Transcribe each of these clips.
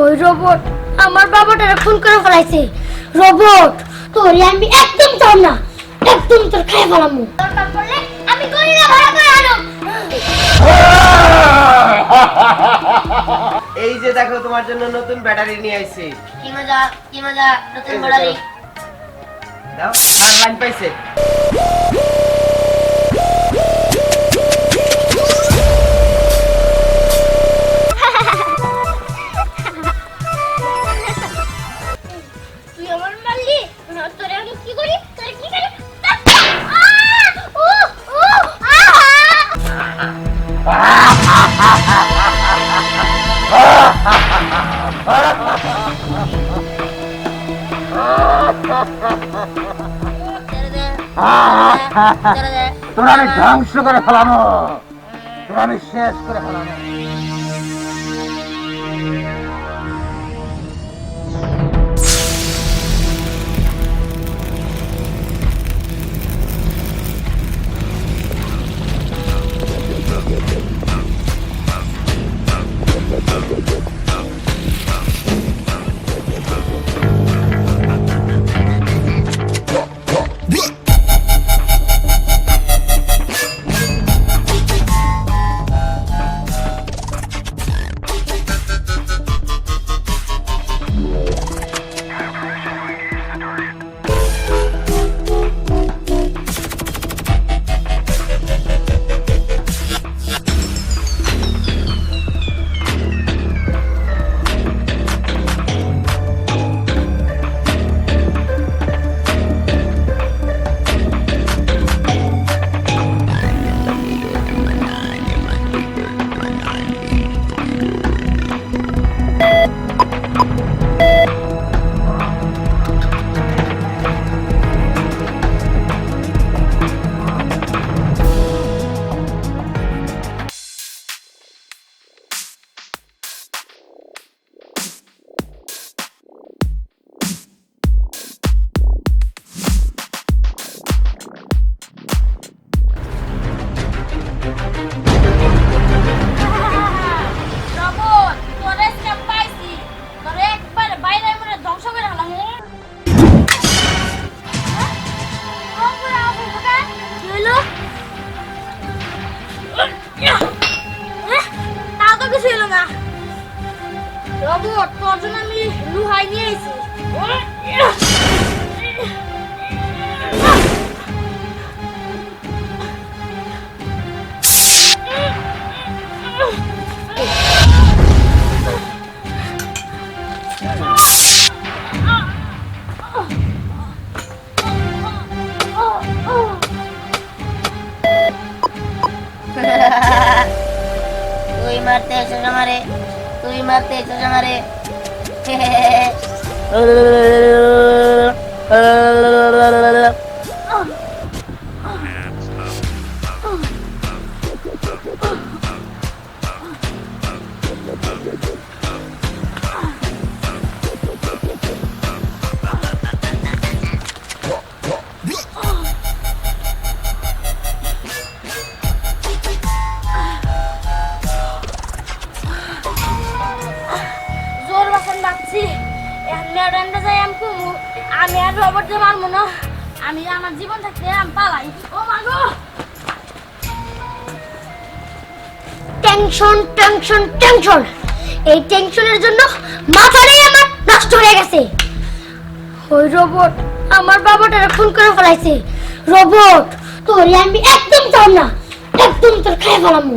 ওই রোবট আমার বাবাটারে খুন করে ফেলাইছে। রোবট তোরে আমি একদম চাও না, একদম তোর খাই ফেলামু। দরকার পড়লে আমি গরিলা ভাড়া করে আনো। এই যে দেখো তোমার জন্য নতুন ব্যাটারি নিয়ে আইছি। কি মজা নতুন ব্যাটারি দাও। আর লাইন পাইছে। তুই আমার মারলি, তোরে আমি কি করি, তোরে কি করি? তোরা আমি ধ্বংস করে ফেলানো, তোরা আমি শেষ করে ফেলানো। রোবট তোর জন্য আমি লুহাই নিয়ে আইছি। তুই মারতে এসেছ আমারে, তুই মারতে এসেছ আমারে। আমি আর রোবট দিয়ে মারবো না, আমি আমার জীবন থাকতে আমি পালাই। ও মা গো, টেনশন টেনশন টেনশন, এই টেনশনের জন্য মাথাটাই আমার নষ্ট হয়ে গেছে। ওই রোবট আমার বাবাটারে খুন করে ফেলাইছে। রোবট তোরে আমি একদম চাও না, একদম তোর খাই ফেলামু।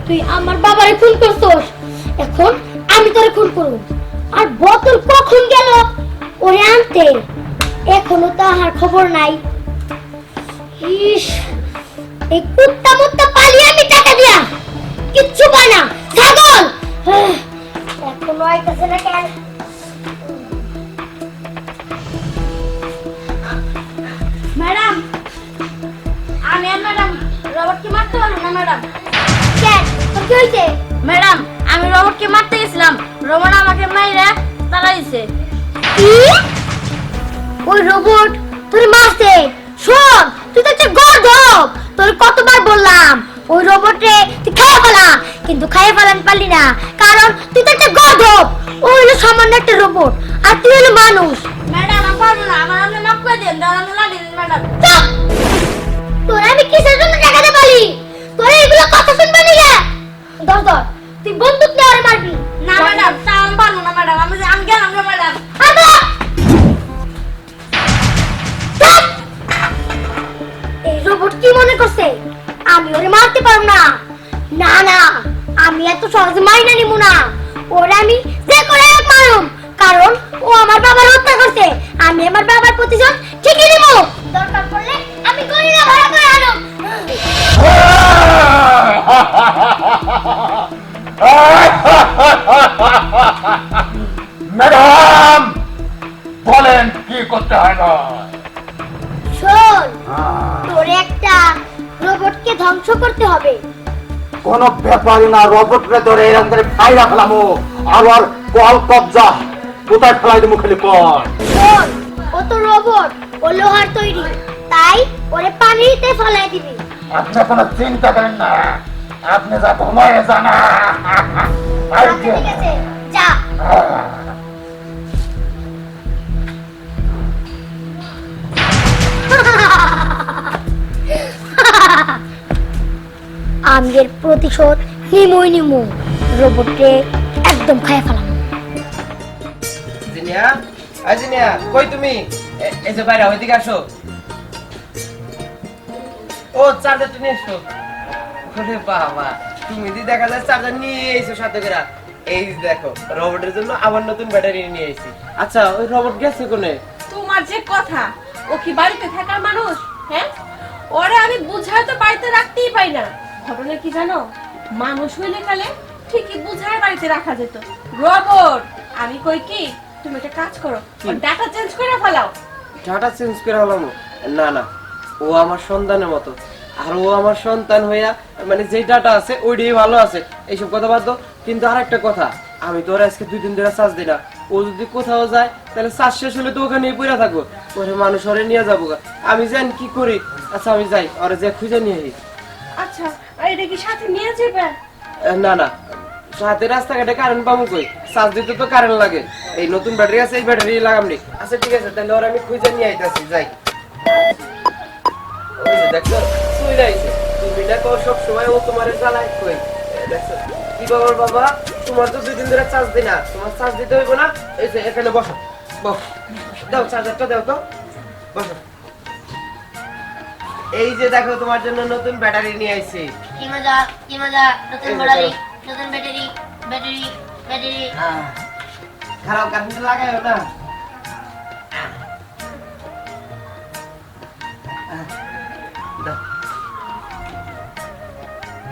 তুই আমার বাবারে খুন করছস, এখন আমি তোরে খুন করব। আর বোতল কখন গেল ওরে আনতে, এখনো তো আর খবর নাই। ইস, এই কুত্তা মুত্তা পালিয়ে আমি টাকা দিয়া কিচ্ছু পাই না। ছাগল এখনো আইতাছে না কেন? ম্যাডাম, আমি আর ম্যাডাম রোবটকে মারতে পারবো না। ম্যাডাম কেন, কি হয়েছে? ম্যাডাম আমি রোবটকে মারতে গেছিলাম, রোবট আমাকে মাইরা তাড়া দিছে। কি? ওই রোবট তোরে মারছে? শোন, তুই তো একটা গর্দভ, তোর কতবার বললাম ওই রোবটে তুই খাইয়া ফেলা, কিন্তু খাইয়া ফেলান পারলি না, কারণ তুই তো একটা গর্দভ। ও হলো সামান্য একটা রোবট আর তুই হলো মানুষ। ম্যাডাম আমি পারবো না, আমার আপনি মাফ করে দিন, দাঁড়ানো লাগে ম্যাডাম। চুপ! তোরা আমি কিসের জন্য দেখাতে পারি? তোরা এগুলো কথা শুনবে না কে? ধর ধর, তুই বন্দুক নিয়ে ওরে মারবি। না ম্যাডাম, তা আমি পারবো না ম্যাডাম, আমি গেলাম না ম্যাডাম। আবা! চুপ! এই রোবট কি মনে করছে আমি ওরে মারতে পারবো না? না না, আমি এত সহজে মারি না নিমু না। ওরে আমি যে করে হোক মারুম, কারণ ও আমার বাবার হত্যা করছে। আমি আমার বাবার প্রতিশোধ ঠিকই নিব। দরকার পড়লে আমি গরিলা ভাড়া করে আনব। ম্যাডাম বলেন কি করতে হয় না? শোন, তোর একটা রোবটকে ধ্বংস করতে হবে। কোন ব্যাপারই না, রোবটরে ধরে এরকম করে ফাইরা ফেলামো আর ওর কল কবজা কোথায় ফেলাই দেবো খালি কর। শোন, ও তো রোবট, ও লোহার তৈরি, তাই ওরে পানিতে ফেলাই দিবি। আপনি কোনো চিন্তা করেন না, আপনি যা ঘুমায় জানা। আচ্ছা ঠিক আছে, যা। আমি এর প্রতিশোধ নিমু। রোবটকে একদম খাইয়া ফেলাম। জিনিয়া, জিনিয়া, কই তুমি? এই যে বাইরে ওইদিকে আসো। ও চার্জারটা নিয়ে এসো। ওরে বাবা, তুমি দি দেখা যায় চার্জার নিয়ে এসো সাথে করে। এই যে দেখো, রোবটের জন্য আবার নতুন ব্যাটারি নিয়ে এসেছি। আচ্ছা, ওই রোবট গেছে কোনে? তোমার যে কথা, ও কি বাড়িতে থাকার মানুষ? হ্যাঁ, ওরে আমি বুঝায় তো বাড়িতে রাখতেই পাই না। ঘটনা কি জানো, মানুষ হইলে কালে ঠিকই বুঝায় বাড়িতে রাখা যেত। রোবট, আমি কই কি, তুমি একটা কাজ করো, ডাটা চেঞ্জ করে ফেলাও। ডাটা চেঞ্জ করে হলাম? না না, ও আমার সন্তানের মতো। আর ও আমার সন্তান হইয়া মানে যে ডাটা আছে ওইটাই ভালো আছে। এইসব কথা বাদ দাও। কিন্তু আর একটা কথা, আমি তো ওর আজকে 2 দিন ধরে চার্জ দিই না। ও যদি কোথাও যায় তাহলে চার্জ শেষ হলে তো ওখানেই পড়ে থাকবো। ওরে মানুষ ওরে নিয়ে যাবো গা। আমি জানি কি করি। আচ্ছা আমি যাই, ওরে যে খুঁজে নিয়ে আসি। আচ্ছা, আর এটা কি সাথে নিয়ে যাবে? না না, সাথে রাস্তাঘাটে কারেন্ট পাবো কই? চার্জ দিতে তো কারেন্ট লাগে। এই নতুন ব্যাটারি আছে, এই ব্যাটারি লাগামনি। আচ্ছা ঠিক আছে, তাহলে ওরা আমি খুঁজে নিয়ে আইতাছি, যাই। ওই যে দেখো, শুই রাইছে। তুমি দেখো সব সময় ও তোমারে জ্বালায় কই। দেখো কি বাবার বাবা, তোমার তো 2 দিন ধরে চার্জ দিই না। তোমার চার্জ দিতে হইব না। এই যে এখানে বসো, বস। দাও চার্জারটা, দাও তো, বসো। এই যে দেখো, তোমার জন্য নতুন ব্যাটারি নিয়ে আইছি। কি মজা, কি মজা, নতুন ব্যাটারি, নতুন ব্যাটারি, ব্যাটারি, ব্যাটারি। খারাপ কারেন্ট লাগাইও না। দাও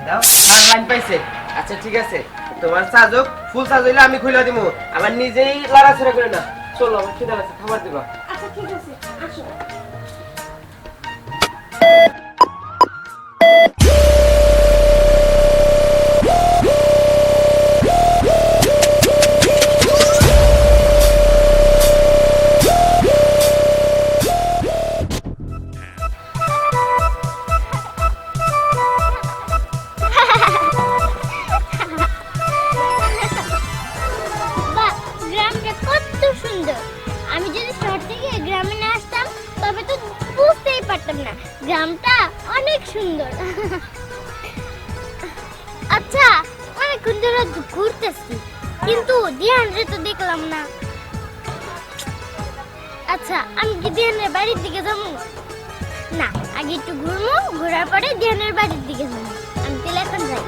দাও, আর লাইন পাইছে। আচ্ছা ঠিক আছে, তোমার চার্জ হোক, ফুল চার্জ হইলে আমি খুলে দিব। আমার নিজেই লড়াছড়া করে না। চলো, আমার খিদা লাগছে, খাবার দিবা। আচ্ছা ঠিক আছে, আসো। বাহ, গ্রামটা কত সুন্দর। আমি যদি শহর থেকে গ্রামে না আসতাম তবে তো বুঝতেই পারতাম না গ্রামটা অনেক সুন্দর। আচ্ছা, অনেকক্ষণ ধরে ঘুরতেছি কিন্তু দিহানরে তো দেখলাম না। আচ্ছা, আমি কি দিহানের বাড়ির দিকে যাবো? না, আগে একটু ঘুরবো, ঘোরার পরে দিহানের বাড়ির দিকে যাবো। আমি তাহলে এখন যাই।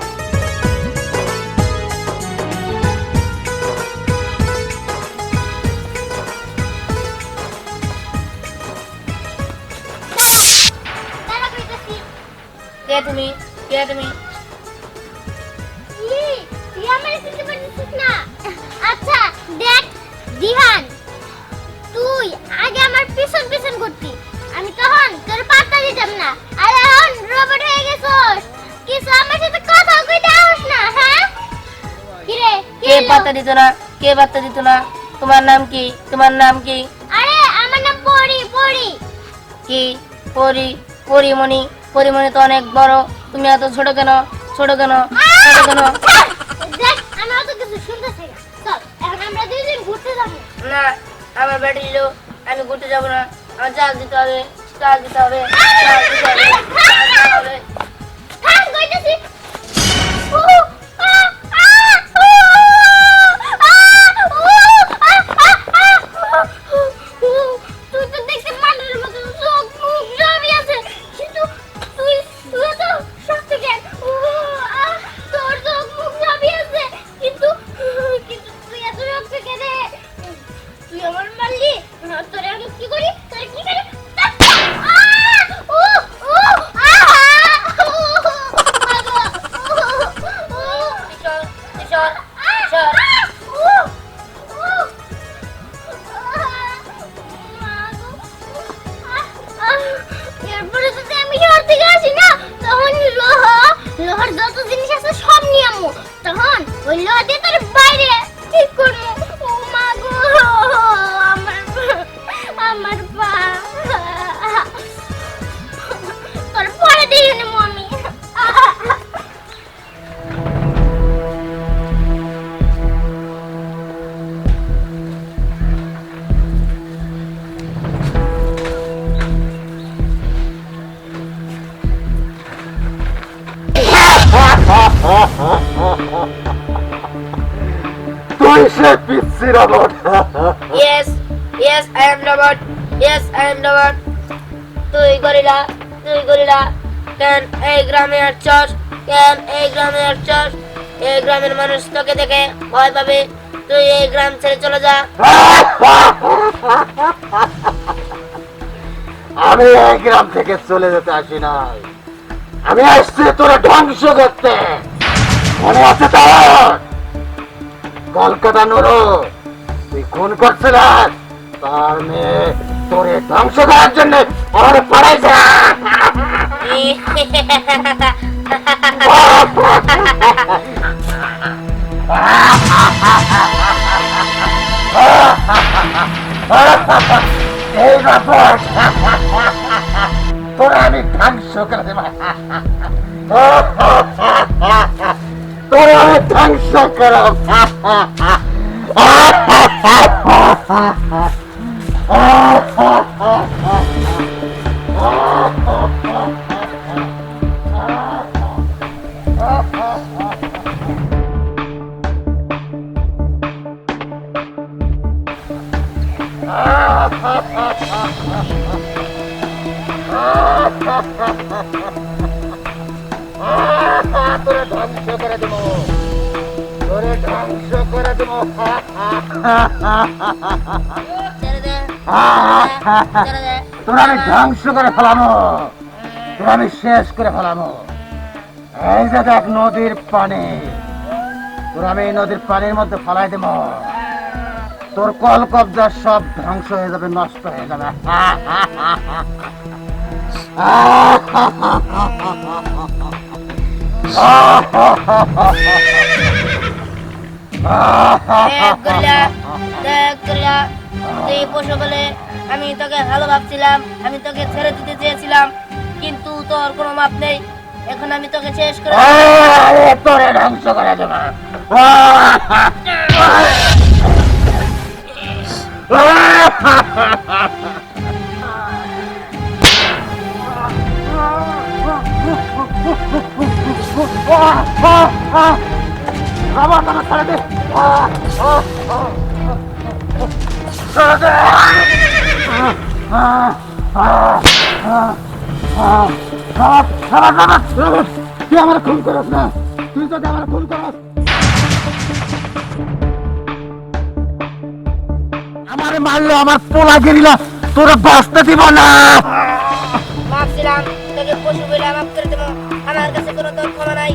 কে তুমি, কে তুমি? তুই আমার চিনতে পারছিস না? আচ্ছা দেখ দিহান, তুই আগে আমার পিছন পিছন ঘুরতি, আমি তখন তোর পাত্তা দিতাম না। আর এখন রোবট হয়ে গেছস, কিছু আমার সাথে কথা কইতে আসছ না? হ্যাঁ কি রে, কে পাত্তা দিত না, কে পাত্তা দিত না? তোমার নাম কি, তোমার নাম কি? আরে আমার নাম পরি। কি পরি? পরিমণি? পরিমণি তো অনেক বড়, তুমি এত ছোট কেন? ছোট কেন? ছোট কেন? দেখ আমি অত কিছু শুনতেছি না। চল এখন আমরা দুইজন ঘুরতে যাবো। না, আমার ব্যাটারি লো, আমি ঘুরতে যাবো না। আমার চার্জ দিতে হবে, চার্জ দিতে হবে, চার্জ দিতে হবে, চার্জ দিতে হবে। থাম, কইতাছি। তুই তো দেখতে মানুষের মতো চোখ মুখ সবই আছে, কিন্তু তুই তুই তো শক্তি জ্ঞান। তোর চোখ মুখ সবই আছে, কিন্তু কিন্তু তুই এত শক্তি কেন? তুই আমার মারলি, তোরে আমি কি করি, তোরে কি করি? কিশোর, কিশোর, কিশোর। এরপরে যদি আমি শহর থেকে আসি না, তখন লোহার যত জিনিস আছে সব নিয়ে আমু। তখন ওই লোহা দিয়ে তোর বাইরে ঠিক করবো। ও মা গো, আমার পা তোর পরে দিয়ে নেবো আমি। তুই সে পিচ্ছি robot. Yes, yes, I am robot. Yes, I am robot. তুই গরিলা, তুই গরিলা। কেন এই গ্রামে আসছস? কেন এই গ্রামে আসছস? এই গ্রামের মানুষ তোকে দেখে ভয় পাবে। তুই এই গ্রাম ছেড়ে চলে যা। আমি এই গ্রাম থেকে চলে যেতে আসি নাই, আমি আসছি তোরা ধ্বংস করতে। মনে আছে তোর? কলকাতা নুরু তুই খুন করছিলাস, তার মেয়ে তোরে ধ্বংস করার জন্য আমার পড়াইছে। এই রবট, তোরা আমি ধ্বংস করে দেব, তোরা আমি ধ্বংস করব। তোরে ধ্বংস করে দেব, তোরে ধ্বংস করে দেব। ছেড়ে দে, ছেড়ে দে। তোরা আমি ধ্বংস করে ফেলানো, তোরা আমি শেষ করে ফেলানো। এই যে দেখ নদীর পানি, তোরা আমি এই নদীর পানির মধ্যে ফেলাই দেব। তোর কল কবজা সব ধ্বংস হয়ে যাবে, নষ্ট হয়ে যাবে। দেখ গরিলা, দেখ গরিলা, তুই পশু বলে আমি তোকে ভালো ভাবছিলাম, আমি তোকে ছেড়ে দিতে চেয়েছিলাম, কিন্তু তোর কোনো মাপ নেই। এখন আমি তোকে শেষ করে তোরে ধ্বংস করে দেব। রবট আমার ছেড়ে দে, ছেড়ে দে। তুই আমার খুন করস না, তুই যদি আমার খুন করস, আমারে মারলো আমার পোলা গেরিলা, তোরা বাঁচতে দিব না। ভাবছিলাম তোকে পশু বলে মাফ করে দেবো, আমার কাছে কোনো তোর ক্ষমা নাই।